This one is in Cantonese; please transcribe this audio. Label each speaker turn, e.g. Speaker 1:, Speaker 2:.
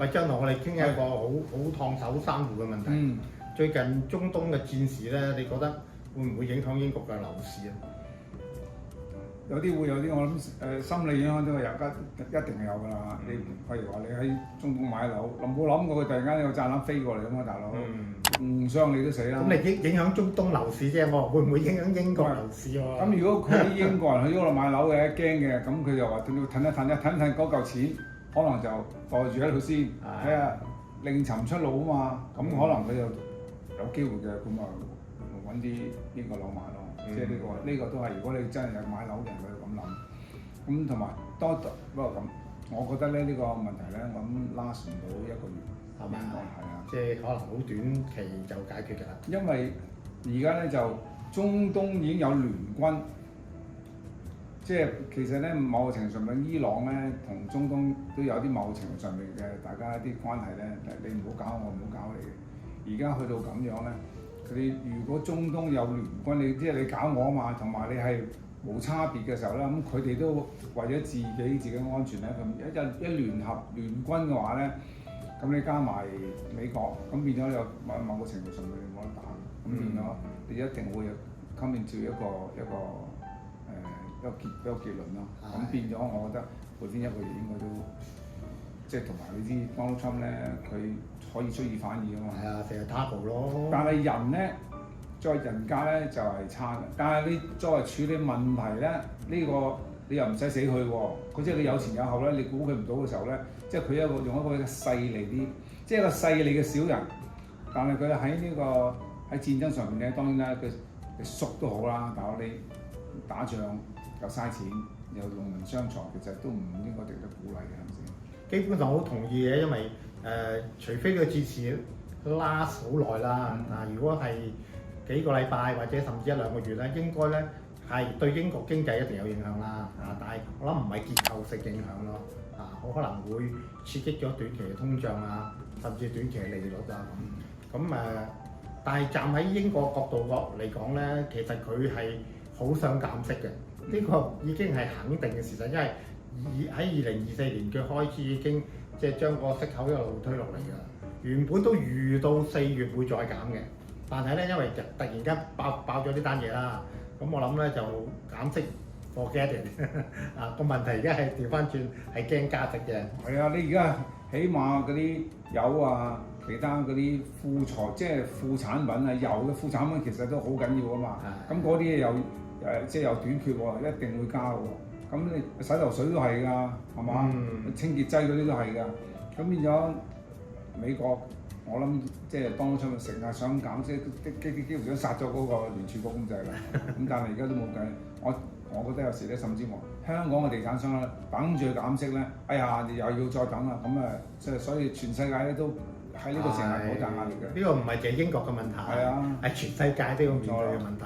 Speaker 1: 喂，將來我哋傾一個好燙手山芋嘅問題。最近中東嘅戰事咧，你覺得會唔會影響英國嘅樓市啊？
Speaker 2: 有啲會有啲，我諗心理影響都係一定係有㗎啦。你譬如話你喺中東買樓，冇諗過佢突然間有炸彈飛過嚟咁嘛，大佬，誤傷你都死啦。
Speaker 1: 咁你影響中東樓市啫，我會唔會影響英國樓市喎？
Speaker 2: 咁如果佢啲英國人去嗰度買樓嘅驚嘅，咁佢就話要褪一褪嗰嚿錢，可能就袋住喺度先，睇下另尋出路啊嘛。咁可能佢就有機會嘅，咁啊揾啲英國樓買咯。即係呢個都係，如果你真係有買樓嘅人，佢咁諗。咁同埋不過咁，我覺得咧呢個問題咧，我諗 last 唔到1個月，
Speaker 1: 係咪？
Speaker 2: 係啊，
Speaker 1: 即係可能好短期就解決㗎啦。
Speaker 2: 因為而家咧就中東已經有聯軍，即係其實咧某個程度上面，伊朗咧同中東都有啲某程度上面嘅大家一啲關係咧，你唔好搞我，唔好搞你嘅。而家去到咁樣咧。你如果中東有聯軍，你搞我啊嘛，同埋你係冇差別嘅時候咧，咁佢哋都為咗自己安全咧，咁一聯軍嘅話咧，咁你加埋美國，咁變咗有某個程度上你冇得打，咁變咗你一定會come into一個結論咯。咁變咗，我覺得每天1個月應該都即係同埋你知 Donald Trump 咧，佢可以出爾反爾啊嘛。
Speaker 1: 係啊，成日 tackle 咯。
Speaker 2: 但係人咧，作為人格咧就係差嘅。但係你作為處理問題咧，呢個你又唔使死去喎。佢即係你有前有後咧，你估佢唔到嘅時候咧，即係佢用一個勢利啲，即係一個勢利嘅小人。但係佢喺呢個喺戰爭上面咧，當然啦，佢縮都好啦。但係你打仗又嘥錢，又勞民傷財，其實都唔應該值得鼓勵嘅，係咪先？
Speaker 1: 基本上好同意嘅，因為除非個戰事 last 好耐啦，如果係幾個禮拜或者甚至1-2個月咧，應該咧係對英國經濟一定有影響啦。但係我諗唔係結構性影響咯。好可能會刺激咗短期嘅通脹啊，甚至短期嘅利率啊咁。但係站喺英國角度嚟講咧，其實佢係好想減息嘅。呢個已經係肯定嘅事實，因為喺2024年佢開始已經即係將個息口一路推落嚟㗎。原本都預到4月會再減嘅，但係咧因為突然間爆咗呢單嘢啦，咁我諗咧就減息 forget it 個問題而家係調翻轉係驚加息嘅。
Speaker 2: 係啊，你而家起碼嗰啲油啊，其他嗰啲副材即係副產品啊，油嘅副產品其實都好緊要啊嘛。咁嗰啲又即係有短缺喎，一定會加喎。咁你洗頭水都係㗎，係嘛？清潔劑嗰啲都係㗎。咁變咗美國，我諗即係當初成日想減息，幾乎想殺咗嗰個聯儲局咁滯啦。咁但係而家都冇計。我覺得有時咧，甚至乎香港嘅地產商咧，等住減息咧，哎呀，又要再等啦。咁即係所以全世界咧都喺呢個成日好大壓力嘅。
Speaker 1: 呢個唔係淨係英國嘅問題，係全世界都要面對嘅問題。